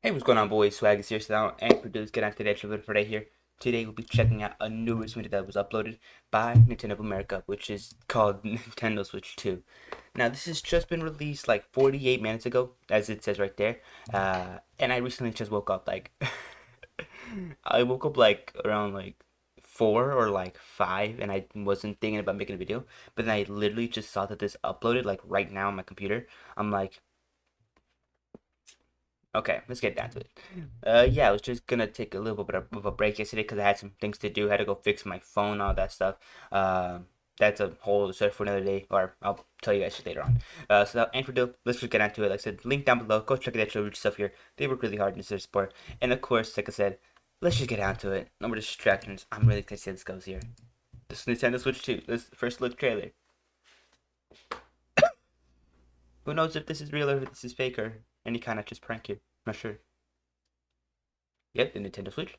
Hey, what's going on, boys? Swaggy here, so and produce get on today's video for today here. Today we'll be checking out a new video that was uploaded by Nintendo of America, which is called Nintendo Switch 2. Now, this has just been released like 48 minutes ago, as it says right there. And I recently just woke up like I woke up like around like 4 or like 5, and I wasn't thinking about making a video, but then I literally just saw that this uploaded like right now on my computer. I'm like, okay, let's get down to it. Yeah, I was just gonna take a little bit of a break yesterday because I had some things to do. Had to go fix my phone, all that stuff. That's a whole other story for another day, or I'll tell you guys later on. So that ain't for deal. Let's just get onto it. Like I said, link down below. Go check out that stuff here. They work really hard in this support. And of course, like I said, let's just get down to it. No more distractions. I'm really excited to see how this goes here. This Nintendo Switch 2. This first look trailer. Who knows if this is real or if this is fake or any kind of just prank here. Not sure. Yep, the Nintendo Switch.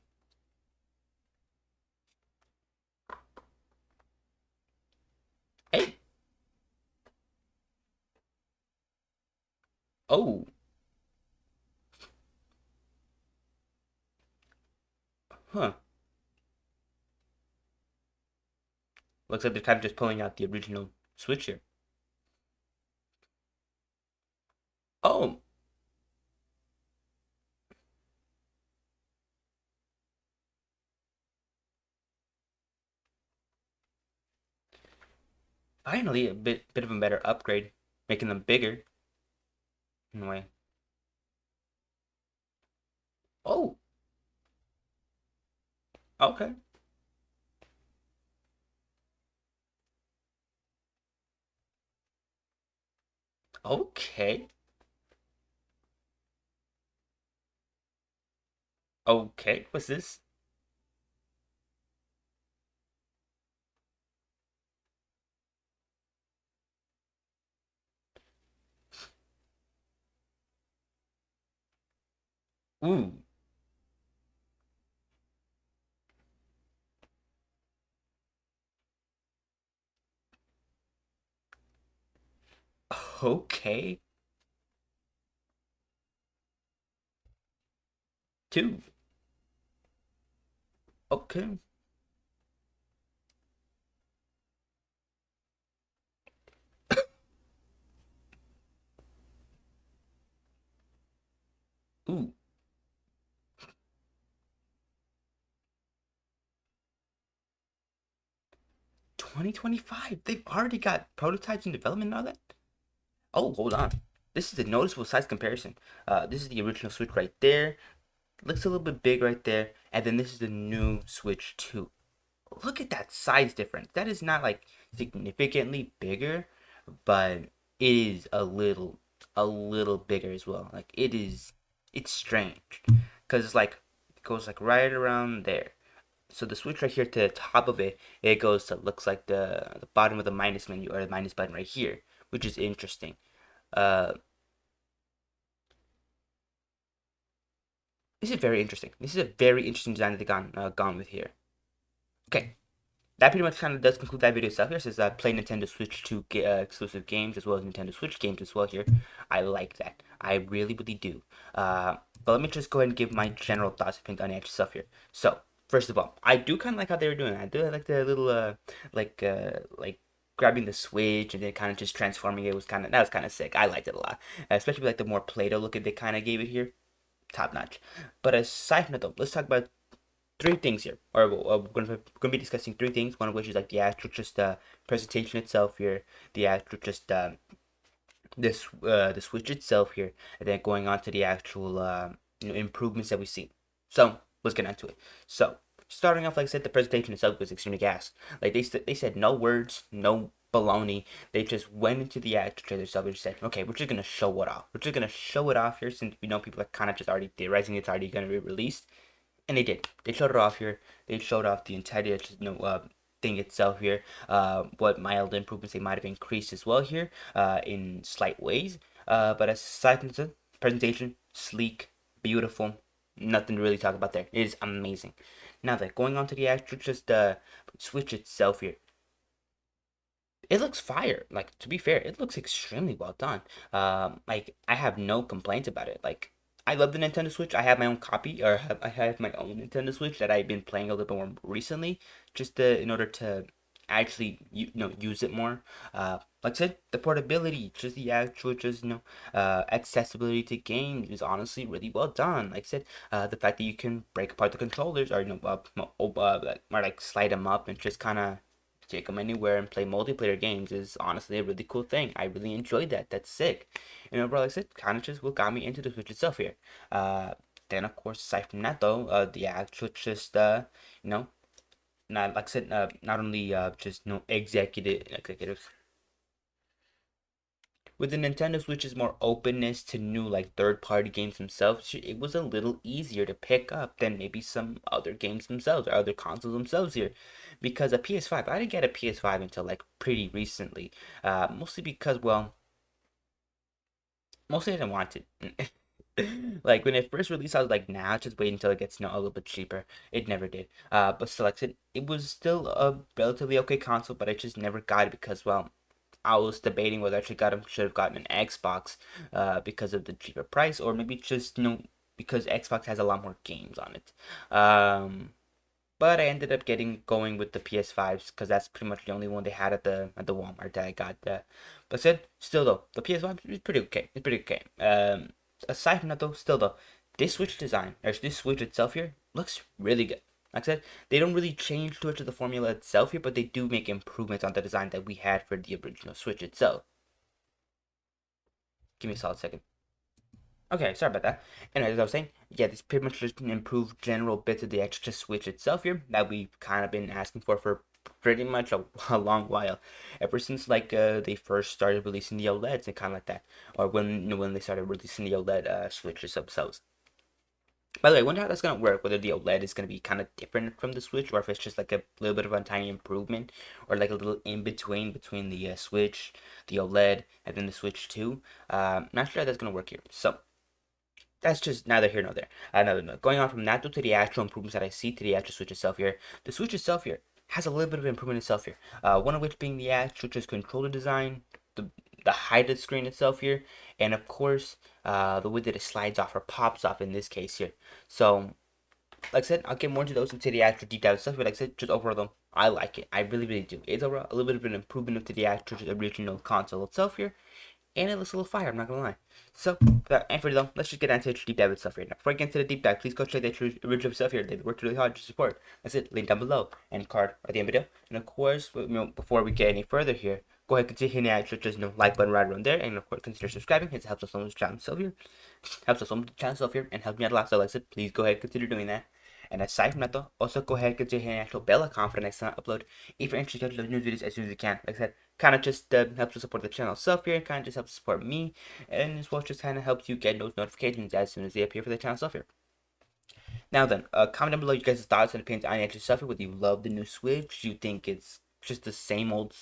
Hey. Oh. Huh. Looks like they're kind of just pulling out the original Switch here. Oh, finally a bit of a better upgrade, making them bigger in a way. Oh, okay, okay, okay. What's this? Ooh, okay. Two. Okay. Ooh, 2025. They've already got prototypes in development and all that. Oh, hold on. This is a noticeable size comparison. This is the original Switch right there. Looks a little bit big right there, and then this is the new Switch 2. Look at that size difference. That is not like significantly bigger, but it is a little bigger as well. Like it's strange because it's like it goes like right around there. So the switch right here to the top of it, it goes to looks like the bottom of the minus menu or the minus button right here, which is interesting. Uh, this is very interesting. This is a very interesting design that they gone with here. Okay, that pretty much kind of does conclude that video itself here. It says play Nintendo Switch 2 exclusive games as well as Nintendo Switch games as well here. I like that. I really, really do. But let me just go ahead and give my general thoughts and opinions on the actual stuff here. So, first of all, I do kind of like how they were doing it. I do like the little, like grabbing the Switch and then kind of just transforming it was that was kind of sick. I liked it a lot. Especially like the more Play-Doh look that they kind of gave it here. Top notch. But aside from that though, let's talk about three things here, or we're going to be discussing three things. One of which is like the actual just presentation itself here, the actual just this the switch itself here, and then going on to the actual improvements that we see. So let's get into it. So starting off, like I said, the presentation itself was extremely gas. Like they said no words, no baloney. They just went into the actual trailer itself and just said, okay, we're just gonna show it off. We're just gonna show it off here since we know people are kind of just already theorizing it's already gonna be released. And they did. They showed it off here. They showed off the entire thing itself here. What mild improvements they might have increased as well here, in slight ways. But aside from the presentation, sleek, beautiful. Nothing to really talk about there. It is amazing. Now that going on to the actual just Switch itself here, it looks fire. Like to be fair, it looks extremely well done. Like I have no complaints about it. Like I love the Nintendo Switch. I have my own copy, or I have my own Nintendo Switch that I've been playing a little bit more recently, just in order to actually use it more. Like I said, the portability, just the actual, just accessibility to games is honestly really well done. Like I said, the fact that you can break apart the controllers, or like slide them up and just kind of take them anywhere and play multiplayer games is honestly a really cool thing. I really enjoyed that. That's sick. And overall, like I said, kind of just what got me into the Switch itself here. Uh, then of course, aside from that though, the actual just you know, not like I said, not only just executives with the Nintendo Switch's more openness to new like third-party games themselves, it was a little easier to pick up than maybe some other games themselves or other consoles themselves here. Because a PS5, I didn't get a PS5 until like pretty recently. Mostly because, well, mostly I didn't want it. Like when it first released, I was like, nah, just wait until it gets a little bit cheaper. It never did. But still, like I said, it was still a relatively okay console, but I just never got it because, well, I was debating whether I should have gotten an Xbox, because of the cheaper price, or maybe just because Xbox has a lot more games on it. Um, but I ended up going with the PS5s because that's pretty much the only one they had at the Walmart that I got. But still though, the PS5 is pretty okay. It's pretty okay. Aside from that though, still though, this Switch design, or this Switch itself here, looks really good. Like I said, they don't really change too much of the formula itself here, but they do make improvements on the design that we had for the original Switch itself. Give me a solid second. Okay, sorry about that. Anyway, as I was saying, yeah, this pretty much just an improved general bits of the extra Switch itself here that we've kind of been asking for pretty much a long while, ever since like they first started releasing the OLEDs and kind of like that, or when they started releasing the OLED Switches themselves. By the way, I wonder how that's gonna work. Whether the OLED is gonna be kind of different from the Switch, or if it's just like a little bit of a tiny improvement, or like a little in between the Switch, the OLED, and then the Switch 2. Not sure how that's gonna work here. So that's just neither here nor there. No. Going on from that though to the actual improvements that I see to the actual Switch itself here. The Switch itself here has a little bit of improvement itself here. One of which being the actual just controller design, the the height of the screen itself here, and of course, the way that it slides off or pops off in this case here. So, like I said, I'll get more into those into the actual detailed stuff, but like I said, just overall though, I like it. I really, really do. It's overall a little bit of an improvement to the actual original console itself here, and it looks a little fire, I'm not gonna lie. So, without any further ado, let's just get into the deep dive stuff here. Now, before I get into the deep dive, please go check the original stuff here. They've worked really hard to support. That's it, link down below, and card at the end of the video. And of course, before we get any further here, go ahead and consider hitting that just like button right around there, and of course consider subscribing. It helps us on the channel itself here, and helps me out a lot. So like I said, please go ahead and consider doing that. And aside from that though, also go ahead and consider hitting the actual bell icon for the next time I upload if you're interested in new videos as soon as you can. Like I said, kind of just helps to support the channel itself here, kind of just helps support me, and as well just kind of helps you get those notifications as soon as they appear for the channel itself here. Now then, comment down below you guys' thoughts and opinions on the actual stuff here, whether you love the new Switch, you think it's just the same old,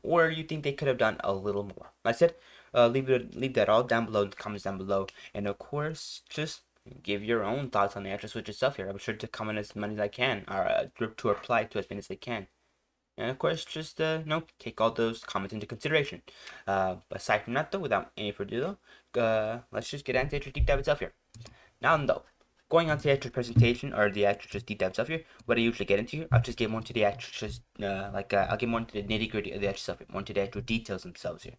or you think they could have done a little more. Like I said, leave that all down below in the comments down below, and of course, just give your own thoughts on the actual Switch itself here. I'm sure to comment as many as I can, or to reply to as many as I can. And of course, just take all those comments into consideration. Aside from that, though, without any further ado, let's just get into the deep dive itself here. Now, though, going on to the actual presentation or the actual just deep dive stuff here, what I usually get into here, I'll just get more into the actual just I'll get more into the nitty gritty of the actual stuff, more into the actual details themselves here.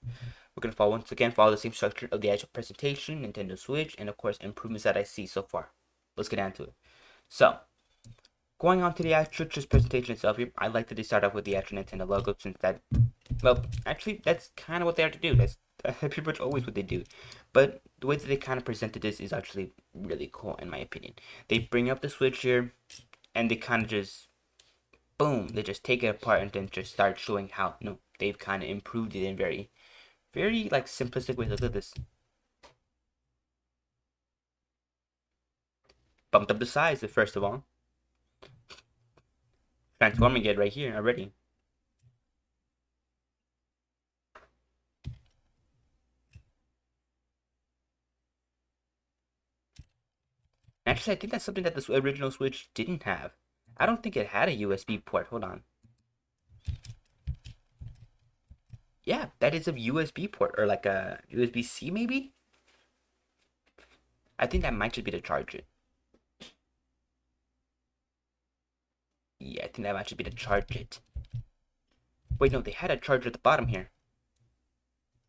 We're gonna once again follow the same structure of the actual presentation, Nintendo Switch, and of course improvements that I see so far. Let's get into it. So, going on to the actual just presentation itself here, I like that they start off with the actual Nintendo logo since that, well, actually that's kind of what they have to do. That's pretty much always what they do. But the way that they kind of presented this is actually really cool in my opinion. They bring up the Switch here, and they kind of just, boom, they just take it apart and then just start showing how, they've kind of improved it in very, very like simplistic ways. Look at this. Bumped up the size, first of all. Transforming it right here already. Actually, I think that's something that the original Switch didn't have. I don't think it had a USB port. Hold on. Yeah, that is a USB port, or like a USB-C maybe? I think that might just be to charge it. Yeah, I think that might just be to charge it. Wait, no, they had a charger at the bottom here.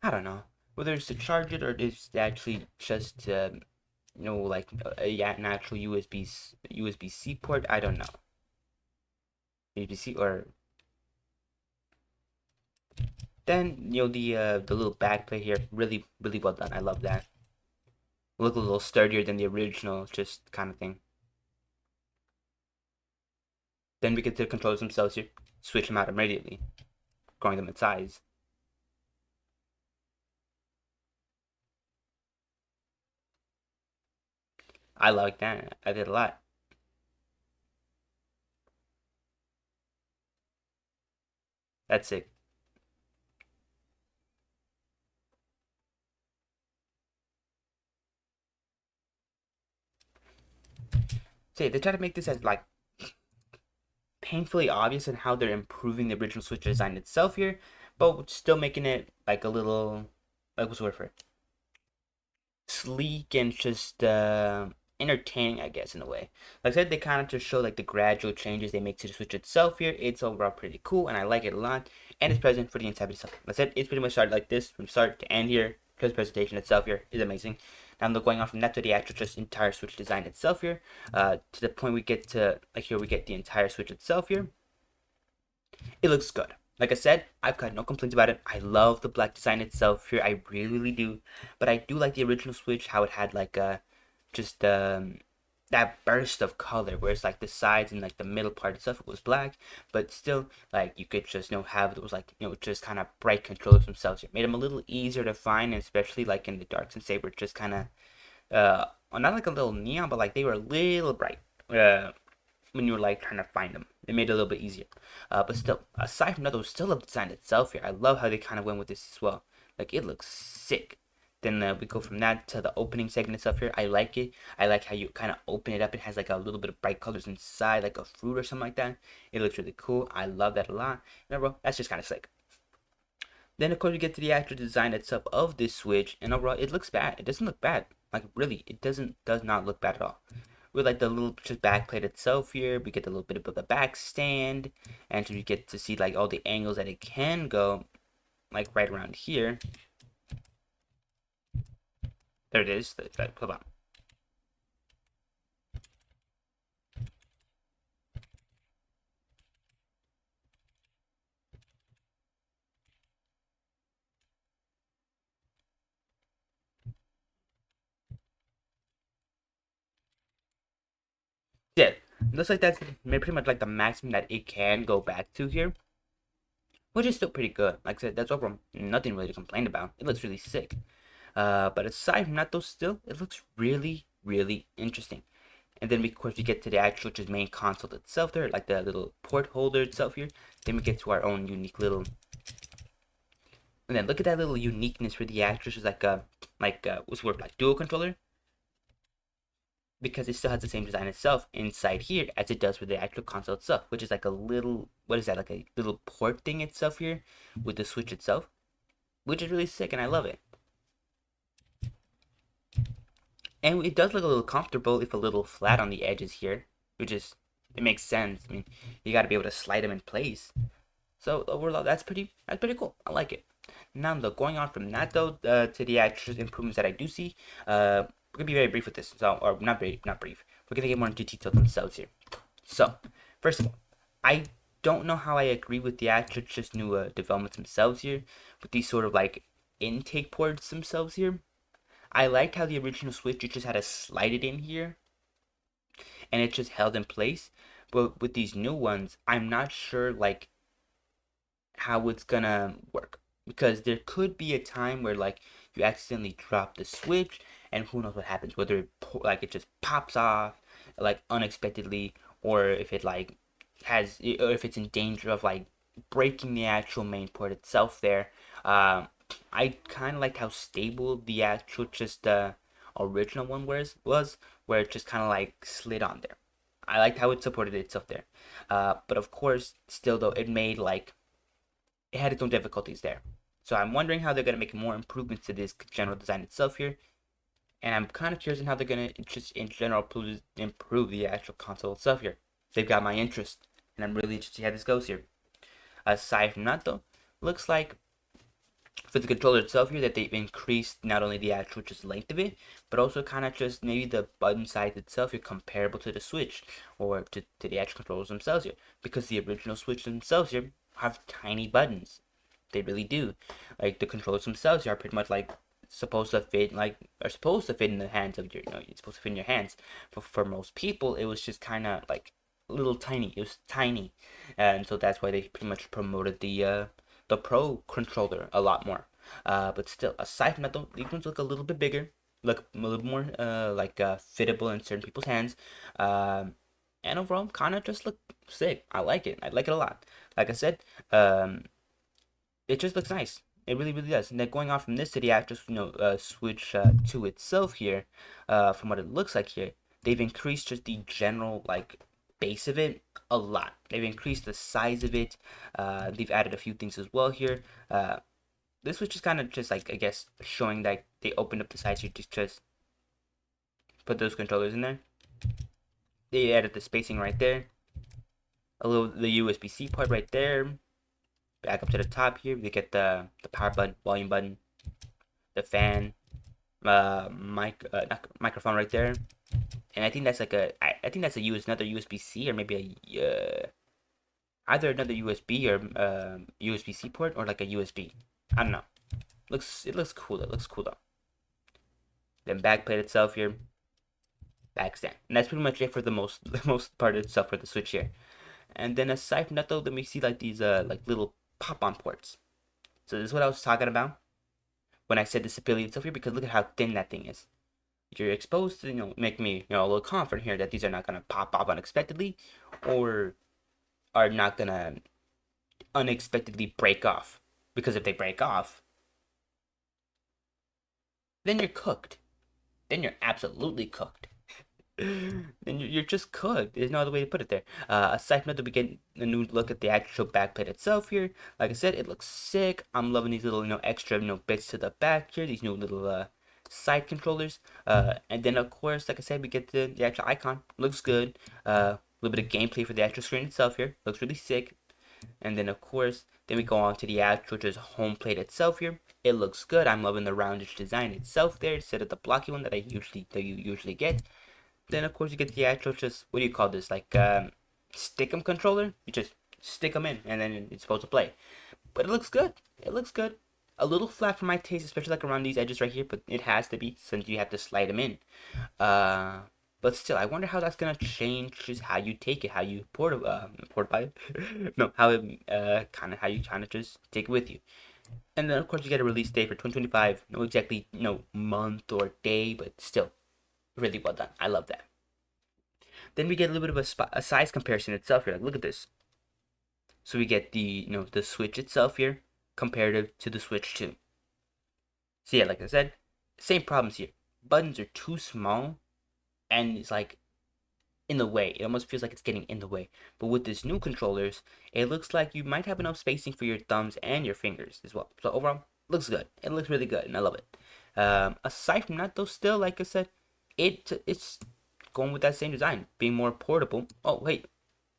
I don't know whether it's to charge it or it's actually just like yeah, an actual USB-C port. I don't know. USB-C or then the little back plate here, really well done. I love that. Look a little sturdier than the original, just kind of thing. Then we get the controllers themselves here. Switch them out immediately, growing them in size. I like that. I did a lot. That's it. See, they try to make this as like painfully obvious in how they're improving the original Switch design itself here, but still making it like a little like what's the word for it? Sleek and just entertaining, I guess, in a way. Like I said, they kind of just show like the gradual changes they make to the Switch itself here. It's overall pretty cool, and I like it a lot. And it's present for the entire itself. Like I said, it's pretty much started like this from start to end here. Because the presentation itself here is amazing. Now I'm going on from that to the actual just entire Switch design itself here. To the point we get to like here we get the entire Switch itself here. It looks good. Like I said, I've got no complaints about it. I love the black design itself here. I really do. But I do like the original Switch, how it had like just that burst of color where it's like the sides and like the middle part itself it was black, but still like you could just have those like just kind of bright controllers themselves. It made them a little easier to find, and especially like in the darks and saber, just kind of not like a little neon, but like they were a little bright. When you were like trying to find them. It made it a little bit easier. But still, aside from that, though, still the design itself here. I love how they kind of went with this as well. Like it looks sick. Then we go from that to the opening segment itself here. I like it. I like how you kind of open it up. It has like a little bit of bright colors inside, like a fruit or something like that. It looks really cool. I love that a lot. Bro, that's just kind of sick. Then of course we get to the actual design itself of this Switch, and overall it looks bad. It doesn't look bad. Like really, it does not look bad at all. With like the little just back plate itself here, we get a little bit of the back stand, and we get to see like all the angles that it can go, like right around here. There it is. Hold on. Yeah, looks like that's pretty much like the maximum that it can go back to here, which is still pretty good. Like I said, that's overall nothing really to complain about. It looks really sick. But aside from that, though, still it looks really interesting. And then we, of course, we get to the actual just main console itself there, like the little port holder itself here. Then we get to our own unique little. And then look at that little uniqueness for the actual, is like what's the word, like dual controller, because it still has the same design itself inside here as it does for the actual console itself, which is like a little, what is that, like a little port thing itself here with the Switch itself, which is really sick and I love it. And it does look a little comfortable if a little flat on the edges here, which is, it makes sense. I mean, you got to be able to slide them in place. So overall, that's pretty cool. I like it. Now, though, going on from that though to the actual improvements that I do see, we're gonna be very brief with this. So, or not brief. We're gonna get more into detail themselves here. So, first of all, I don't know how I agree with the actual just new developments themselves here, with these sort of like intake ports themselves here. I liked how the original Switch it just had to slide it in here, and it just held in place. But with these new ones, I'm not sure like how it's gonna work, because there could be a time where like you accidentally drop the Switch and who knows what happens, whether like it just pops off like unexpectedly, or if it like or if it's in danger of like breaking the actual main port itself there. I kind of liked how stable the actual just original one was, where it just kind of like slid on there. I liked how it supported itself there. But of course, still though, it had its own difficulties there. So I'm wondering how they're gonna make more improvements to this general design itself here. And I'm kind of curious on how they're gonna just in general improve the actual console itself here. They've got my interest, and I'm really interested to see how this goes here. Aside from that, though, looks like for the controller itself here that they've increased not only the actual just length of it, but also kind of just maybe the button size itself here comparable to the Switch or to the actual controllers themselves here, because the original Switch themselves here have tiny buttons. They really do. Like the controllers themselves are pretty much like supposed to fit are supposed to fit in the hands of your it's supposed to fit in your hands. But for most people it was just kinda like little tiny. It was tiny. And so that's why they pretty much promoted the Pro controller a lot more. But still, aside from that, though, these ones look a little bit bigger, look a little more fittable in certain people's hands, um, and overall, kind of just look sick. I like it. I like it a lot. Like I said, it just looks nice. It really, really does. And then going on from this to the actual, Switch 2 itself here, from what it looks like here, they've increased just the general base of it a lot. They've increased the size of it. They've added a few things as well here. This was just kind of just like I guess showing that they opened up the size here to just put those controllers in there. They added the spacing right there. A little the USB-C port right there. Back up to the top here, we get the power button, volume button, the fan, microphone right there, and I think that's like I think that's another USB-C or maybe either another USB or USB-C port or like a USB. I don't know. It looks cool. It looks cool though. Then back plate itself here, back stand, and that's pretty much it for the most the most part itself for the Switch here. And then aside from that though, then we see like these like little pop-on ports. So this is what I was talking about when I said disability itself here, because look at how thin that thing is. You're exposed to, make me, a little confident here that these are not gonna pop off unexpectedly, or are not gonna unexpectedly break off. Because if they break off, then you're cooked. Then you're absolutely cooked. Then you're just cooked. There's no other way to put it there. Aside from that, we get a new look at the actual backplate itself here. Like I said, it looks sick. I'm loving these little, extra, bits to the back here. These new little side controllers. And then of course, like I said, we get the actual icon. Looks good. A little bit of gameplay for the actual screen itself here. Looks really sick. And then of course, then we go on to the actual just home plate itself here. It looks good. I'm loving the roundish design itself there instead of the blocky one that you usually get. Then of course you get the actual just what do you call this stick 'em controller. You just stick them in and then it's supposed to play. But it looks good. It looks good. A little flat for my taste, especially like around these edges right here, but it has to be since you have to slide them in. But still, I wonder how that's gonna change just how you take it, how you port by it. No, how it how you kind of just take it with you. And then of course you get a release date for 2025. No exactly month or day, but still really well done. I love that. Then we get a little bit of a size comparison itself here. Like, look at this. So we get the Switch itself here comparative to the Switch 2. So yeah, like I said, same problems here. Buttons are too small, and it's like in the way. It almost feels like it's getting in the way. But with this new controllers, it looks like you might have enough spacing for your thumbs and your fingers as well. So overall, looks good. It looks really good, and I love it. Aside from that, though, still like I said, it's going with that same design, being more portable. Oh wait,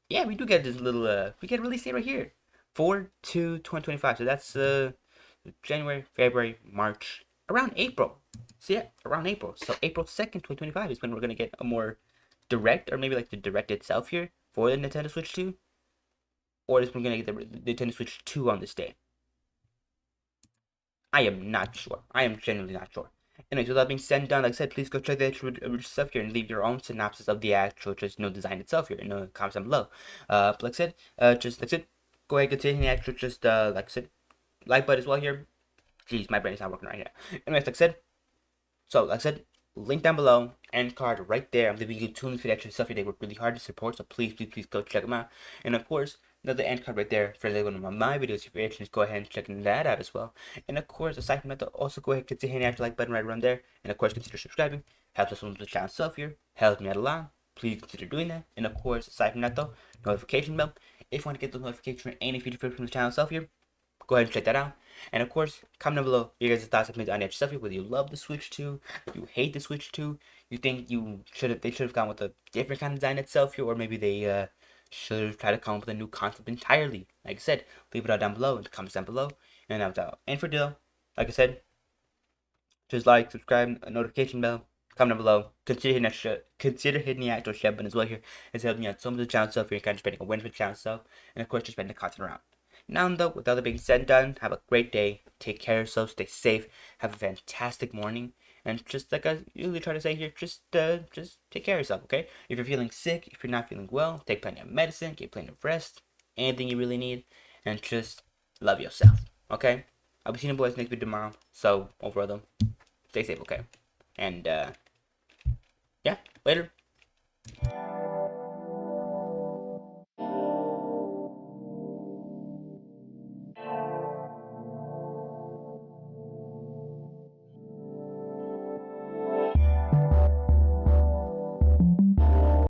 yeah, we do get this little we get a release date right here, 4/2/2025. So that's January, February, March, around April. So yeah, around April. So April 2nd, 2025 is when we're gonna get a more direct, or maybe like the direct itself here for the Nintendo Switch 2, or is we're gonna get the Nintendo Switch 2 on this day. I am not sure. I am genuinely not sure. Anyway, so that being said and done, like I said, please go check the actual stuff here and leave your own synopsis of the actual just design itself here in the comments down below. But like I said, just like I said, go ahead and continue the actual just like I said, like button as well here. Jeez, my brain is not working right now. Anyways, like I said, link down below, end card right there. I'm leaving you 2 links for the extra stuff here. They work really hard to support, so please, please, please go check them out. And of course, another end card right there for one of my videos. If you're interested, just go ahead and check that out as well. And of course, aside from that, also go ahead and consider hitting the like button right around there. And of course, consider subscribing. Helps us with the channel itself here. Helps me out a lot. Please consider doing that. And of course, aside from that though, notification bell. If you want to get those notifications for any future videos from the channel itself here, go ahead and check that out. And of course, comment down below your guys' thoughts and opinions on yourself, whether you love the Switch 2, you hate the Switch 2, you think they should have gone with a different kind of design itself here, or maybe they should have tried to come up with a new concept entirely. Like I said, leave it all down below in the comments down below. And that was out. And for deal, like I said, just like, subscribe, notification bell, comment down below. Consider hitting the actual share button as well here. It's helping me out so much with the channel stuff. You're kind of spreading awareness for the channel stuff, and of course, just spreading the content around. Now though, with all that being said and done, have a great day. Take care of yourself. Stay safe. Have a fantastic morning. And just like I usually try to say here, just take care of yourself, okay? If you're feeling sick, if you're not feeling well, take plenty of medicine, get plenty of rest, anything you really need, and just love yourself, okay? I'll be seeing you boys next video tomorrow. So overall though, stay safe, okay? And yeah, later.